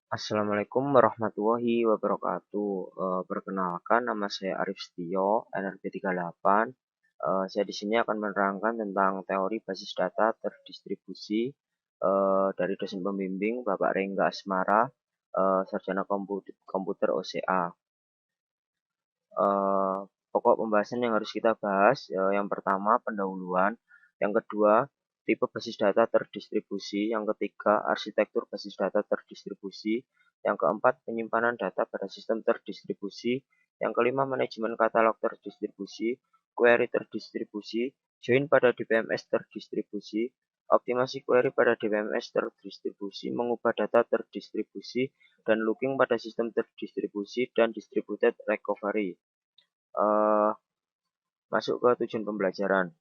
Assalamualaikum warahmatullahi wabarakatuh. Perkenalkan, nama saya Arif Setio, NRP 38. Saya di sini akan menerangkan tentang teori basis data terdistribusi dari dosen pembimbing Bapak Rengga Asmara, Sarjana Komputer OCA. eh, Pokok pembahasan yang harus kita bahas, yang pertama pendahuluan, yang kedua tipe basis data terdistribusi, yang ketiga arsitektur basis data terdistribusi, yang keempat penyimpanan data pada sistem terdistribusi, yang kelima manajemen katalog terdistribusi, query terdistribusi, join pada DBMS terdistribusi, optimasi query pada DBMS terdistribusi, mengubah data terdistribusi, dan looking pada sistem terdistribusi dan distributed recovery. eh, Masuk ke tujuan pembelajaran.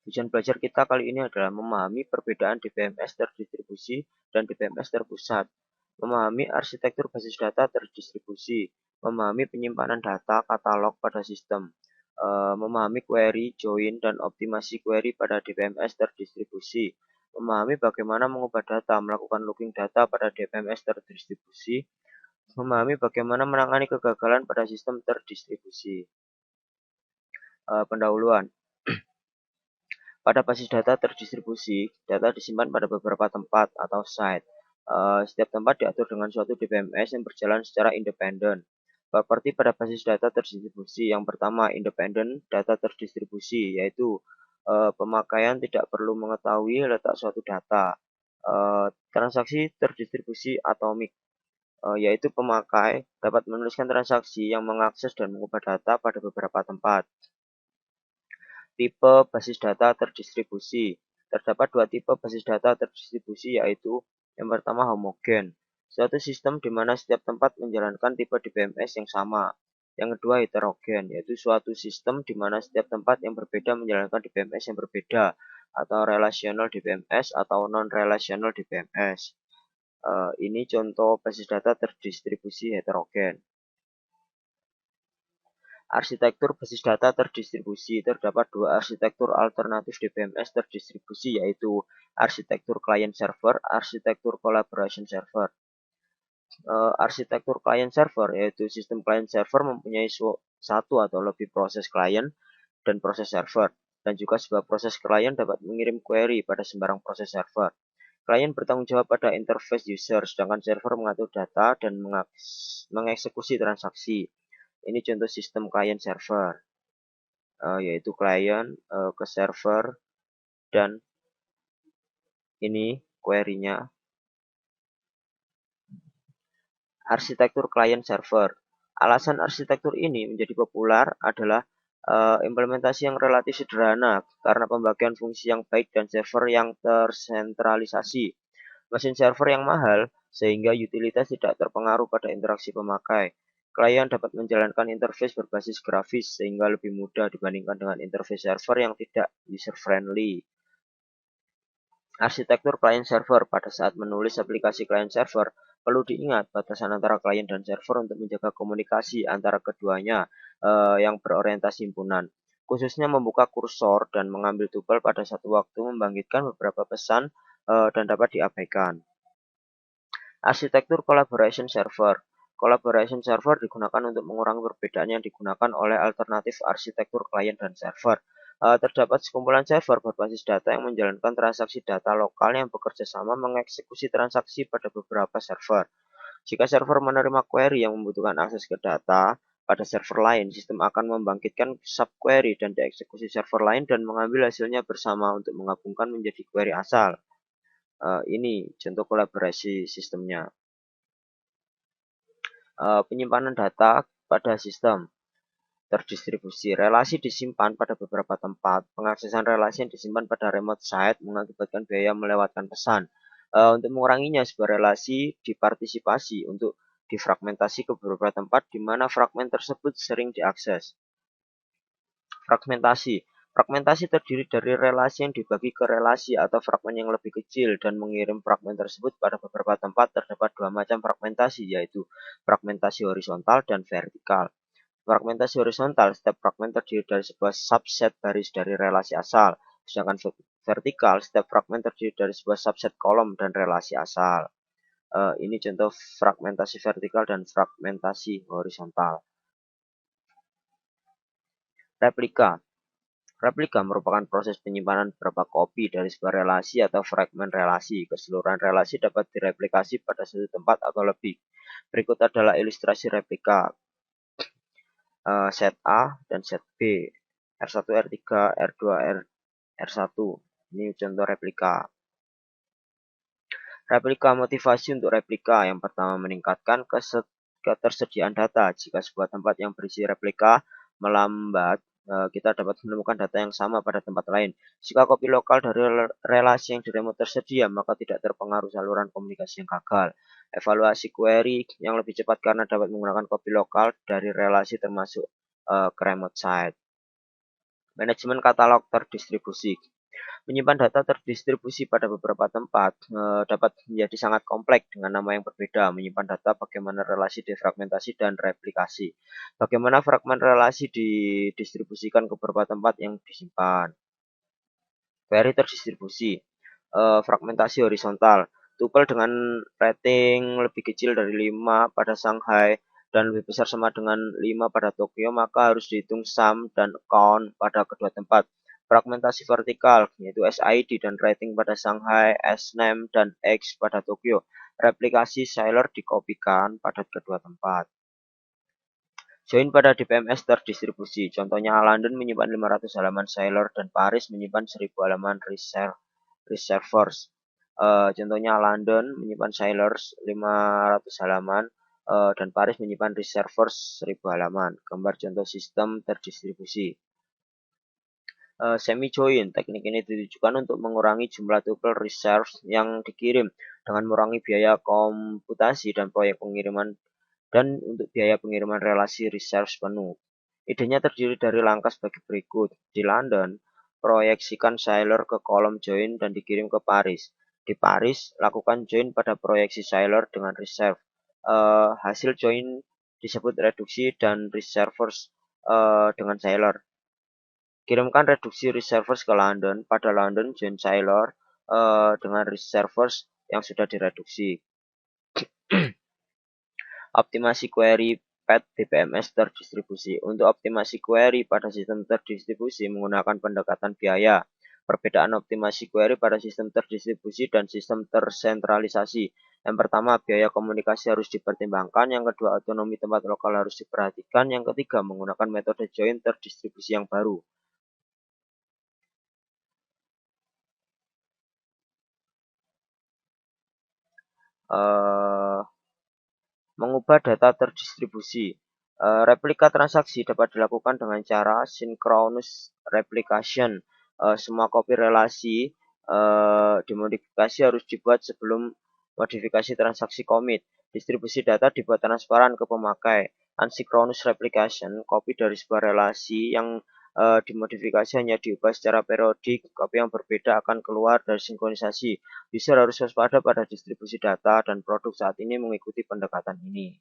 Tujuan belajar kita kali ini adalah memahami perbedaan DBMS terdistribusi dan DBMS terpusat, memahami arsitektur basis data terdistribusi, memahami penyimpanan data katalog pada sistem, memahami query, join, dan optimasi query pada DBMS terdistribusi, memahami bagaimana mengubah data, melakukan looking data pada DBMS terdistribusi, memahami bagaimana menangani kegagalan pada sistem terdistribusi. Pendahuluan. Pada basis data terdistribusi, data disimpan pada beberapa tempat atau site. Setiap tempat diatur dengan suatu DBMS yang berjalan secara independen. Properti pada basis data terdistribusi yang pertama, independen data terdistribusi, yaitu pemakaian tidak perlu mengetahui letak suatu data. Transaksi terdistribusi atomik, yaitu pemakai dapat menuliskan transaksi yang mengakses dan mengubah data pada beberapa tempat. Tipe basis data terdistribusi. Terdapat dua tipe basis data terdistribusi, yaitu yang pertama homogen, suatu sistem di mana setiap tempat menjalankan tipe DBMS yang sama. Yang kedua heterogen, yaitu suatu sistem di mana setiap tempat yang berbeda menjalankan DBMS yang berbeda, atau relational DBMS atau non-relational DBMS. Ini contoh basis data terdistribusi heterogen. Arsitektur basis data terdistribusi. Terdapat dua arsitektur alternatif DBMS terdistribusi, yaitu arsitektur client-server, arsitektur collaboration server. Arsitektur client-server, yaitu sistem client-server mempunyai satu atau lebih proses client dan proses server, dan juga sebuah proses client dapat mengirim query pada sembarang proses server. Klien bertanggung jawab pada interface user, sedangkan server mengatur data dan mengeksekusi transaksi. Ini contoh sistem client server, yaitu klien ke server dan ini query-nya. Arsitektur client server. Alasan arsitektur ini menjadi populer adalah implementasi yang relatif sederhana karena pembagian fungsi yang baik dan server yang tersentralisasi. Mesin server yang mahal sehingga utilitas tidak terpengaruh pada interaksi pemakai. Klien dapat menjalankan interface berbasis grafis sehingga lebih mudah dibandingkan dengan interface server yang tidak user-friendly. Arsitektur client-server. Pada saat menulis aplikasi client-server, perlu diingat batasan antara klien dan server untuk menjaga komunikasi antara keduanya yang berorientasi himpunan. Khususnya membuka kursor dan mengambil tupel pada satu waktu membangkitkan beberapa pesan dan dapat diabaikan. Arsitektur collaboration server. Collaboration server digunakan untuk mengurangi perbedaan yang digunakan oleh alternatif arsitektur klien dan server. Terdapat sekumpulan server berbasis data yang menjalankan transaksi data lokal yang bekerja sama mengeksekusi transaksi pada beberapa server. Jika server menerima query yang membutuhkan akses ke data pada server lain, sistem akan membangkitkan subquery dan dieksekusi server lain dan mengambil hasilnya bersama untuk menggabungkan menjadi query asal. Ini contoh kolaborasi sistemnya. Penyimpanan data pada sistem terdistribusi. Relasi disimpan pada beberapa tempat. Pengaksesan relasi yang disimpan pada remote site mengakibatkan biaya melewatkan pesan. Untuk menguranginya, sebuah relasi dipartisipasi untuk difragmentasi ke beberapa tempat di mana fragmen tersebut sering diakses. Fragmentasi. Fragmentasi terdiri dari relasi yang dibagi ke relasi atau fragmen yang lebih kecil dan mengirim fragmen tersebut pada beberapa tempat. Terdapat dua macam fragmentasi, yaitu fragmentasi horizontal dan vertikal. Fragmentasi horizontal, setiap fragmen terdiri dari sebuah subset baris dari relasi asal, sedangkan vertikal, setiap fragmen terdiri dari sebuah subset kolom dan relasi asal. Ini contoh fragmentasi vertikal dan fragmentasi horizontal. Replika. Replika merupakan proses penyimpanan beberapa kopi dari sebuah relasi atau fragmen relasi. Keseluruhan relasi dapat direplikasi pada satu tempat atau lebih. Berikut adalah ilustrasi replika. Set A dan set B. R1, R3, R2, R1. Ini contoh replika. Replika motivasi untuk replika. Yang pertama, meningkatkan ketersediaan data. Jika sebuah tempat yang berisi replika melambat, kita dapat menemukan data yang sama pada tempat lain. Jika kopi lokal dari relasi yang diremot tersedia, maka tidak terpengaruh saluran komunikasi yang gagal. Evaluasi query yang lebih cepat karena dapat menggunakan kopi lokal dari relasi termasuk ke remote site. Manajemen katalog terdistribusi. Menyimpan data terdistribusi pada beberapa tempat dapat menjadi sangat kompleks dengan nama yang berbeda. Menyimpan data bagaimana relasi defragmentasi dan replikasi. Bagaimana fragmen relasi didistribusikan ke beberapa tempat yang disimpan. Query terdistribusi. Fragmentasi horizontal. Tuple dengan rating lebih kecil dari 5 pada Shanghai dan lebih besar sama dengan 5 pada Tokyo, maka harus dihitung sum dan count pada kedua tempat. Fragmentasi vertikal, yaitu SID dan rating pada Shanghai, SNAME, dan X pada Tokyo. Replikasi Shailor dikopikan pada kedua tempat. Join pada DPMS terdistribusi. Contohnya London menyimpan 500 halaman Shailor dan Paris menyimpan 1000 halaman reservoirs. Contohnya London menyimpan Shailor 500 halaman dan Paris menyimpan reservoirs 1000 halaman. Gambar contoh sistem terdistribusi. Semi join. Teknik ini ditujukan untuk mengurangi jumlah tuple reserve yang dikirim dengan mengurangi biaya komputasi dan proyek pengiriman dan untuk biaya pengiriman relasi reserve penuh. Idenya terdiri dari langkah sebagai berikut. Di London, proyeksikan Shailor ke kolom join dan dikirim ke Paris. Di Paris, lakukan join pada proyeksi Shailor dengan reserve. Hasil join disebut reduksi dan reservoirs dengan Shailor. Kirimkan reduksi reservoirs ke London. Pada London, join Shailor dengan reservoirs yang sudah direduksi. Optimasi query path DPMS terdistribusi. Untuk optimasi query pada sistem terdistribusi menggunakan pendekatan biaya. Perbedaan optimasi query pada sistem terdistribusi dan sistem tersentralisasi. Yang pertama, biaya komunikasi harus dipertimbangkan. Yang kedua, otonomi tempat lokal harus diperhatikan. Yang ketiga, menggunakan metode join terdistribusi yang baru. Mengubah data terdistribusi. Replika transaksi dapat dilakukan dengan cara synchronous replication. Semua kopi relasi dimodifikasi harus dibuat sebelum modifikasi transaksi commit. Distribusi data dibuat transparan ke pemakai. Asynchronous replication, kopi dari sebuah relasi yang dimodifikasi hanya diubah secara periodik. Kopi yang berbeda akan keluar dari sinkronisasi. User harus waspada pada distribusi data dan produk saat ini mengikuti pendekatan ini.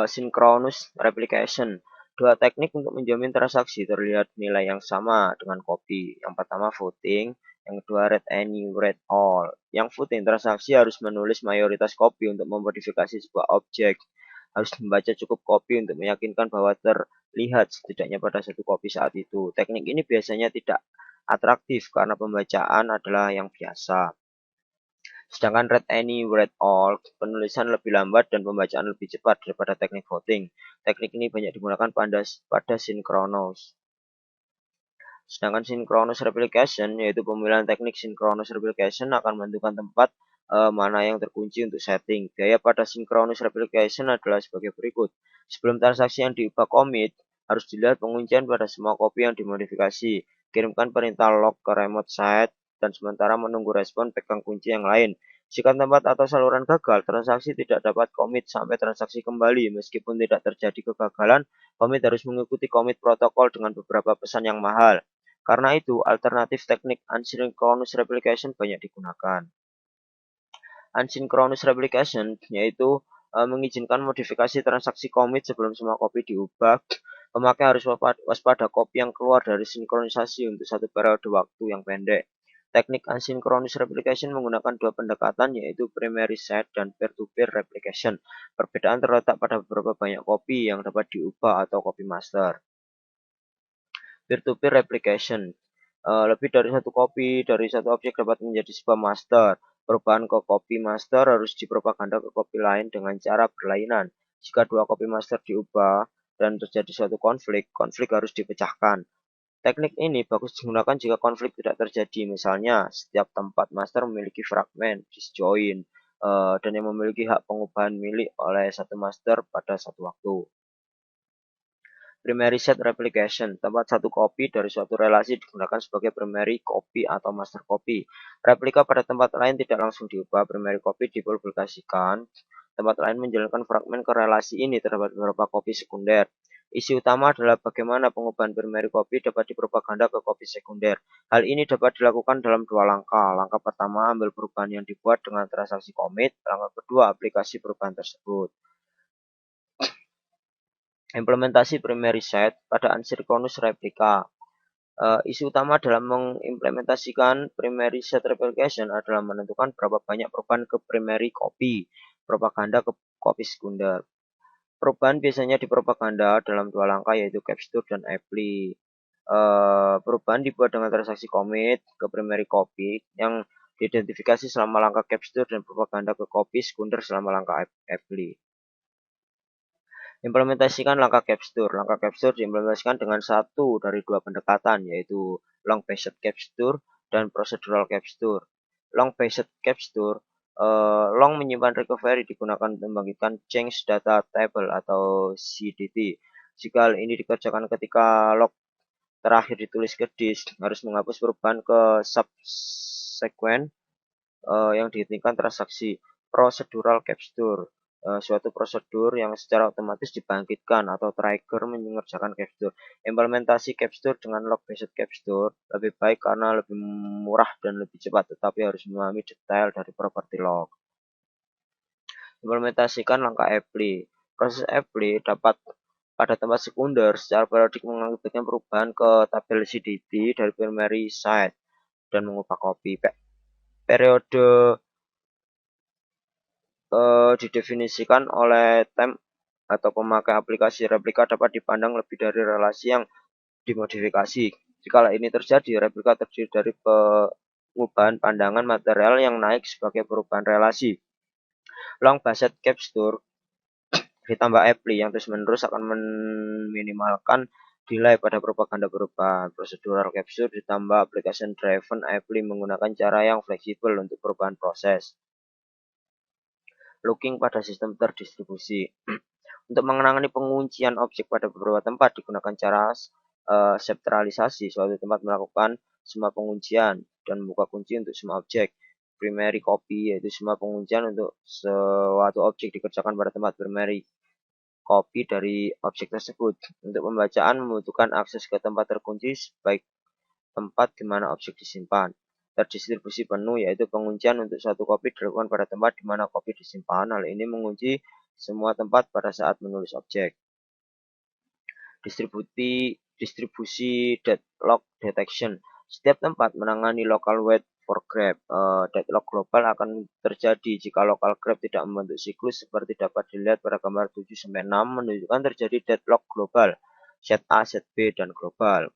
Synchronous replication. Dua teknik untuk menjamin transaksi terlihat nilai yang sama dengan kopi. Yang pertama voting, yang kedua read any, read all. Yang voting transaksi harus menulis mayoritas kopi untuk memodifikasi sebuah objek. Harus membaca cukup kopi untuk meyakinkan bahwa terlihat setidaknya pada satu kopi saat itu. Teknik ini biasanya tidak atraktif karena pembacaan adalah yang biasa. Sedangkan read any, read all, penulisan lebih lambat dan pembacaan lebih cepat daripada teknik voting. Teknik ini banyak digunakan pada synchronous. Sedangkan synchronous replication, yaitu pemilihan teknik synchronous replication akan menentukan tempat mana yang terkunci untuk setting. Biaya pada synchronous replication adalah sebagai berikut. Sebelum transaksi yang diubah commit, harus dilihat penguncian pada semua kopi yang dimodifikasi. Kirimkan perintah log ke remote site dan sementara menunggu respon pegang kunci yang lain. Jika tempat atau saluran gagal, transaksi tidak dapat commit sampai transaksi kembali. Meskipun tidak terjadi kegagalan, commit harus mengikuti commit protokol dengan beberapa pesan yang mahal. Karena itu, alternatif teknik asynchronous replication banyak digunakan. Asynchronous replication yaitu mengizinkan modifikasi transaksi commit sebelum semua copy diubah. Pemakai harus waspada copy yang keluar dari sinkronisasi untuk satu periode waktu yang pendek. Teknik asynchronous replication menggunakan dua pendekatan yaitu primary set dan peer-to-peer replication. Perbedaan terletak pada beberapa banyak copy yang dapat diubah atau copy master. Peer-to-peer replication. Lebih dari satu copy dari satu objek dapat menjadi sebuah master. Perubahan ke copy master harus dipropaganda ke copy lain dengan cara berlainan. Jika dua copy master diubah dan terjadi suatu konflik harus dipecahkan. Teknik ini bagus digunakan jika konflik tidak terjadi, misalnya setiap tempat master memiliki fragmen, disjoin, dan yang memiliki hak pengubahan milik oleh satu master pada satu waktu. Primary set replication, tempat satu copy dari suatu relasi digunakan sebagai primary copy atau master copy. Replika pada tempat lain tidak langsung diubah, primary copy dipublikasikan. Tempat lain menjalankan fragmen ke relasi ini, terdapat beberapa copy sekunder. Isi utama adalah bagaimana pengubahan primary copy dapat dipropaganda ke copy sekunder. Hal ini dapat dilakukan dalam dua langkah. Langkah pertama, ambil perubahan yang dibuat dengan transaksi commit. Langkah kedua, aplikasi perubahan tersebut. Implementasi primary set pada asynchronous replika. Isu utama dalam mengimplementasikan primary set replication adalah menentukan berapa banyak perubahan ke primary copy, propaganda ke copy sekunder. Perubahan biasanya dipropaganda dalam dua langkah yaitu capture dan apply. Perubahan dibuat dengan transaksi commit ke primary copy yang diidentifikasi selama langkah capture dan propaganda ke copy sekunder selama langkah apply. Implementasikan langkah capture. Langkah capture diimplementasikan dengan satu dari dua pendekatan yaitu long-based capture dan procedural capture. Long-based capture long menyimpan recovery digunakan untuk membangkitkan change data table atau CDT. Jika hal ini dikerjakan ketika log terakhir ditulis ke disk, harus menghapus perubahan ke subsequent yang dihentikan transaksi. Procedural capture, suatu prosedur yang secara otomatis dibangkitkan atau trigger mengerjakan capture. Implementasi capture dengan log-based capture lebih baik karena lebih murah dan lebih cepat, tetapi harus memahami detail dari properti log. Implementasikan langkah apply. Proses apply dapat pada tempat sekunder secara periodik mengakibatkan perubahan ke tabel CDT dari primary site dan mengubah copy. Periode didefinisikan oleh temp atau pemakai aplikasi replika dapat dipandang lebih dari relasi yang dimodifikasi. Jika ini terjadi, replika terdiri dari pengubahan pandangan material yang naik sebagai perubahan relasi. Long-based capture ditambah apply yang terus-menerus akan meminimalkan delay pada propaganda perubahan. Procedural capture ditambah application driven apply menggunakan cara yang fleksibel untuk perubahan proses. Looking pada sistem terdistribusi. Untuk mengenangani penguncian objek pada beberapa tempat digunakan cara sektoralisasi. Suatu tempat melakukan semua penguncian dan membuka kunci untuk semua objek. Primary copy yaitu semua penguncian untuk suatu objek dikerjakan pada tempat primary copy dari objek tersebut. Untuk pembacaan membutuhkan akses ke tempat terkunci baik tempat di mana objek disimpan. Terdistribusi penuh yaitu penguncian untuk suatu copy dilakukan pada tempat di mana copy disimpan. Hal ini mengunci semua tempat pada saat menulis objek. Distribusi deadlock detection. Setiap tempat menangani local wait for grab. Deadlock global akan terjadi jika local grab tidak membentuk siklus seperti dapat dilihat pada gambar 7-6 menunjukkan terjadi deadlock global. Set A, set B, dan global.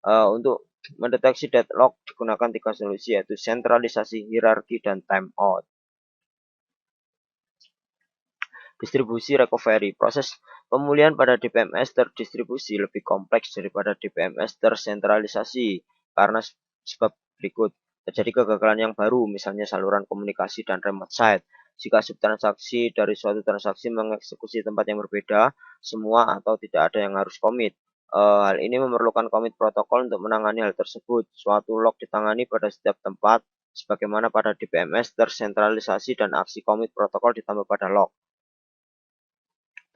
Untuk mendeteksi deadlock digunakan tiga solusi yaitu sentralisasi, hierarki, dan timeout. Distribusi recovery. Proses pemulihan pada DBMS terdistribusi lebih kompleks daripada DBMS tersentralisasi karena sebab berikut. Terjadi kegagalan yang baru, misalnya saluran komunikasi dan remote site. Jika subtransaksi dari suatu transaksi mengeksekusi tempat yang berbeda, semua atau tidak ada yang harus commit. Hal ini memerlukan commit protokol untuk menangani hal tersebut. Suatu log ditangani pada setiap tempat, sebagaimana pada DBMS tersentralisasi dan aksi commit protokol ditambah pada log.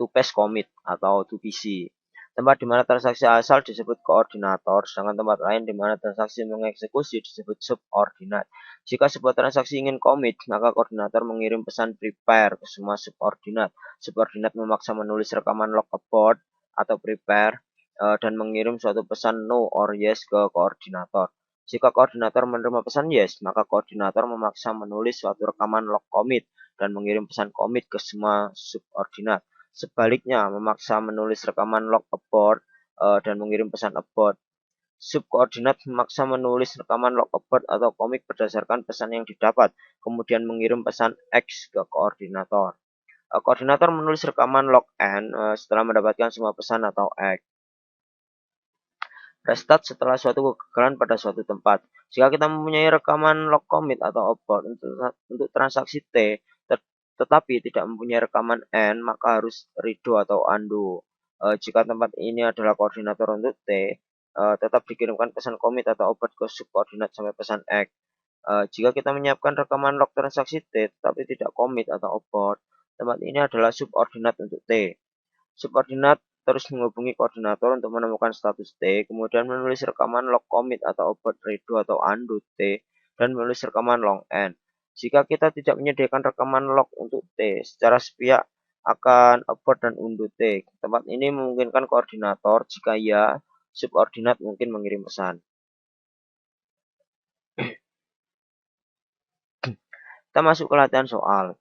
To pass commit atau to PC. Tempat di mana transaksi asal disebut koordinator, sedangkan tempat lain di mana transaksi mengeksekusi disebut subordinat. Jika sebuah transaksi ingin commit, maka koordinator mengirim pesan prepare ke semua subordinat. Subordinat memaksa menulis rekaman log abort atau prepare dan mengirim suatu pesan no or yes ke koordinator. Jika koordinator menerima pesan yes, maka koordinator memaksa menulis suatu rekaman log commit dan mengirim pesan commit ke semua subordinat. Sebaliknya, memaksa menulis rekaman log abort dan mengirim pesan abort. Subkoordinat memaksa menulis rekaman log abort atau komik berdasarkan pesan yang didapat, kemudian mengirim pesan X ke koordinator. Koordinator menulis rekaman log N setelah mendapatkan semua pesan atau X. Restart setelah suatu kegagalan pada suatu tempat. Jika kita mempunyai rekaman log commit atau abort untuk transaksi T, tetapi tidak mempunyai rekaman N, maka harus redo atau undo. Jika tempat ini adalah koordinator untuk T, tetap dikirimkan pesan commit atau abort ke subkoordinat sampai pesan X. Jika kita menyiapkan rekaman log transaksi T, tetapi tidak commit atau abort, tempat ini adalah subordinat untuk T. Subordinat terus menghubungi koordinator untuk menemukan status T, kemudian menulis rekaman log commit atau abort redo atau undo T, dan menulis rekaman log N. Jika kita tidak menyediakan rekaman log untuk T, secara sepihak akan abort dan undo T. Tempat ini memungkinkan koordinator, jika ya, subordinat mungkin mengirim pesan. Kita masuk ke latihan soal.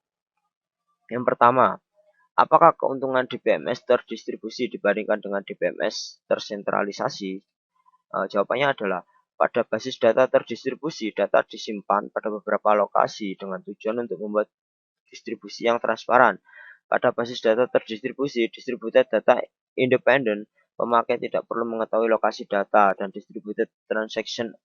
Yang pertama, apakah keuntungan DBMS terdistribusi dibandingkan dengan DBMS tersentralisasi? Jawabannya adalah pada basis data terdistribusi, data disimpan pada beberapa lokasi dengan tujuan untuk membuat distribusi yang transparan. Pada basis data terdistribusi, distributed data independent, pemakai tidak perlu mengetahui lokasi data, dan distributed transaction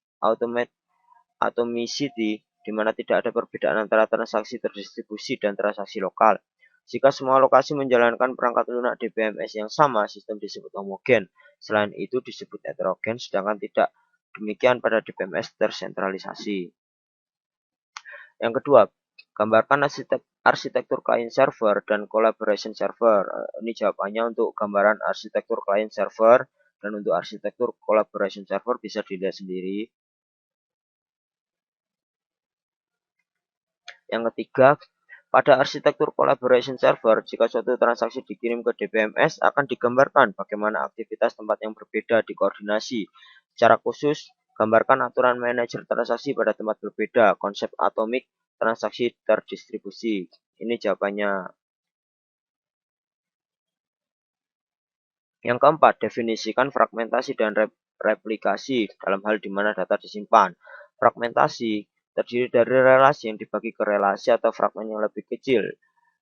atomicity, di mana tidak ada perbedaan antara transaksi terdistribusi dan transaksi lokal. Jika semua lokasi menjalankan perangkat lunak DBMS yang sama, sistem disebut homogen. Selain itu disebut heterogen, sedangkan tidak demikian pada DBMS tersentralisasi. Yang kedua, gambarkan arsitektur client server dan collaboration server. Ini jawabannya untuk gambaran arsitektur client server dan untuk arsitektur collaboration server bisa dilihat sendiri. Yang ketiga, pada arsitektur collaboration server, jika suatu transaksi dikirim ke DBMS, akan digambarkan bagaimana aktivitas tempat yang berbeda dikoordinasi. Secara khusus, gambarkan aturan manajer transaksi pada tempat berbeda, konsep atomik transaksi terdistribusi. Ini jawabannya. Yang keempat, definisikan fragmentasi dan replikasi dalam hal di mana data disimpan. Fragmentasi terdiri dari relasi yang dibagi ke relasi atau fragmen yang lebih kecil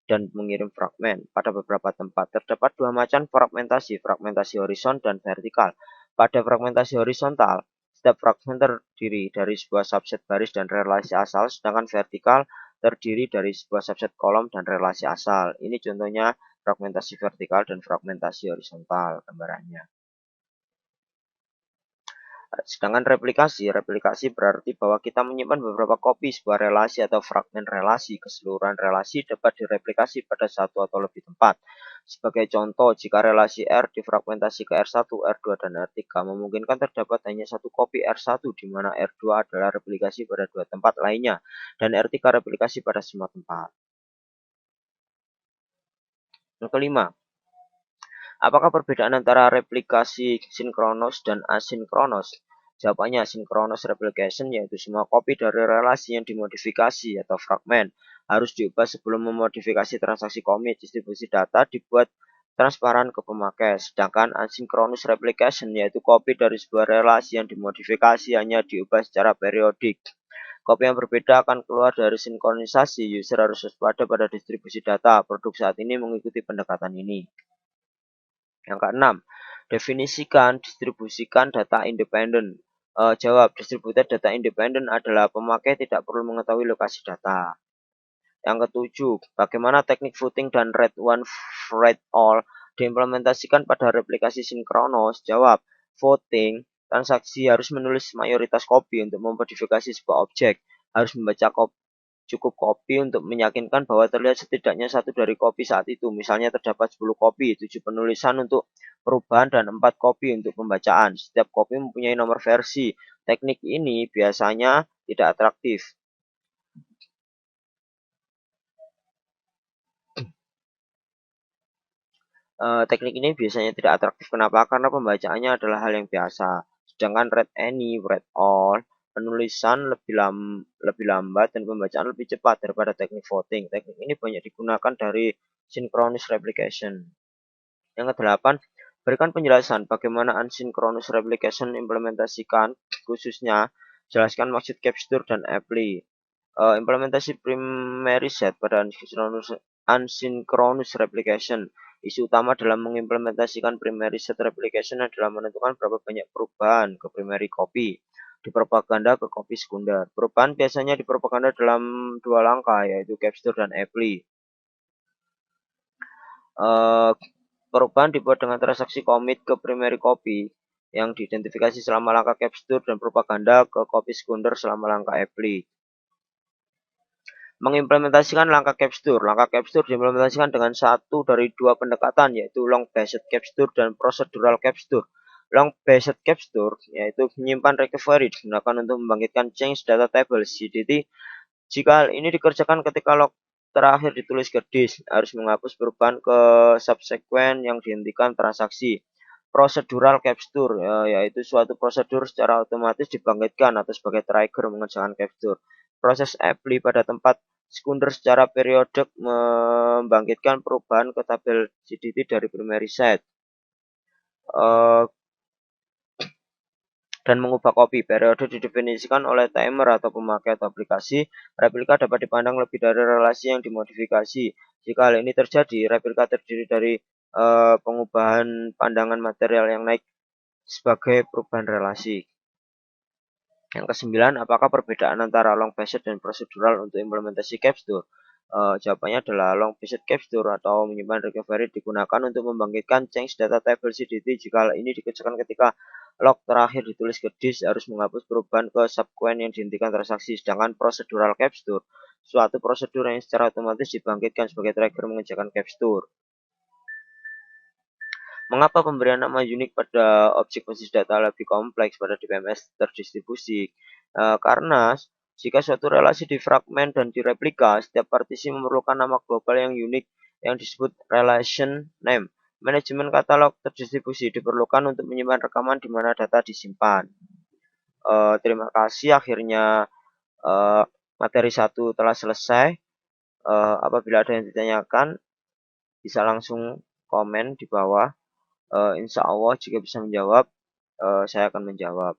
dan mengirim fragmen. Pada beberapa tempat terdapat dua macam fragmentasi, fragmentasi horizontal dan vertikal. Pada fragmentasi horizontal, setiap fragmen terdiri dari sebuah subset baris dan relasi asal, sedangkan vertikal terdiri dari sebuah subset kolom dan relasi asal. Ini contohnya fragmentasi vertikal dan fragmentasi horizontal gambarannya. Sedangkan replikasi berarti bahwa kita menyimpan beberapa kopi sebuah relasi atau fragmen relasi. Keseluruhan relasi dapat direplikasi pada satu atau lebih tempat. Sebagai contoh, jika relasi R difragmentasi ke R1, R2, dan R3, memungkinkan terdapat hanya satu kopi R1, di mana R2 adalah replikasi pada dua tempat lainnya, dan R3 replikasi pada semua tempat. Yang kelima, apakah perbedaan antara replikasi sinkronos dan asinkronos? Jawabannya sinkronos replication, yaitu semua kopi dari relasi yang dimodifikasi atau fragmen harus diubah sebelum memodifikasi transaksi commit. Distribusi data dibuat transparan ke pemakai. Sedangkan asinkronous replication, yaitu kopi dari sebuah relasi yang dimodifikasi hanya diubah secara periodik. Kopi yang berbeda akan keluar dari sinkronisasi. User harus waspada pada distribusi data. Produk saat ini mengikuti pendekatan ini. Yang keenam, definisikan, distribusikan data independen. Jawab, distributed data independen adalah pemakai tidak perlu mengetahui lokasi data. Yang ketujuh, bagaimana teknik voting dan read one, read all diimplementasikan pada replikasi sinkronos? Jawab, voting, transaksi harus menulis mayoritas kopi untuk memodifikasi sebuah objek, harus membaca cukup kopi untuk meyakinkan bahwa terlihat setidaknya satu dari kopi saat itu. Misalnya terdapat 10 kopi, 7 penulisan untuk perubahan dan 4 kopi untuk pembacaan. Setiap kopi mempunyai nomor versi. Teknik ini biasanya tidak atraktif. Teknik ini biasanya tidak atraktif. Kenapa? Karena pembacaannya adalah hal yang biasa. Sedangkan read any, read all, penulisan lebih lambat dan pembacaan lebih cepat daripada teknik voting. Teknik ini banyak digunakan dari synchronous replication. Yang kedelapan, berikan penjelasan bagaimana asynchronous replication implementasikan, khususnya jelaskan maksud capture dan apply. Implementasi primary set pada asynchronous replication. Isu utama dalam mengimplementasikan primary set replication adalah menentukan berapa banyak perubahan ke primary copy di propaganda ke copy sekunder. Perubahan biasanya di propaganda dalam dua langkah, yaitu capture dan apply. Perubahan dibuat dengan transaksi commit ke primary copy yang diidentifikasi selama langkah capture dan propaganda ke copy sekunder selama langkah apply. Mengimplementasikan langkah capture. Langkah capture diimplementasikan dengan satu dari dua pendekatan, yaitu long-based capture dan procedural capture. Long-based capture yaitu menyimpan recovery digunakan untuk membangkitkan change data table CDT. Jika hal ini dikerjakan ketika log terakhir ditulis ke disk, harus menghapus perubahan ke subsequent yang dihentikan transaksi. Procedural capture yaitu suatu prosedur secara otomatis dibangkitkan atau sebagai trigger mengerjakan capture. Proses apply pada tempat sekunder secara periodik membangkitkan perubahan ke tabel CDT dari primary set dan mengubah copy. Periode didefinisikan oleh timer atau pemakai atau aplikasi. Replika dapat dipandang lebih dari relasi yang dimodifikasi. Jika hal ini terjadi, replika terdiri dari pengubahan pandangan material yang naik sebagai perubahan relasi. Yang kesembilan, apakah perbedaan antara long-based dan procedural untuk implementasi capture? Jawabannya adalah long-based capture atau menyimpan recovery digunakan untuk membangkitkan change data table CDT. Jika hal ini dikerjakan ketika log terakhir ditulis ke disk, harus menghapus perubahan ke subsequent yang dihentikan transaksi. Sedangkan procedural capture, suatu prosedur yang secara otomatis dibangkitkan sebagai trigger mengerjakan capture. Mengapa pemberian nama unik pada objek basis data lebih kompleks pada DBMS terdistribusi? Karena jika suatu relasi difragmen dan direplika, setiap partisi memerlukan nama global yang unik yang disebut relation name. Manajemen katalog terdistribusi diperlukan untuk menyimpan rekaman di mana data disimpan. Terima kasih, akhirnya materi 1 telah selesai. Apabila ada yang ditanyakan, bisa langsung komen di bawah. Insya Allah jika bisa menjawab, saya akan menjawab.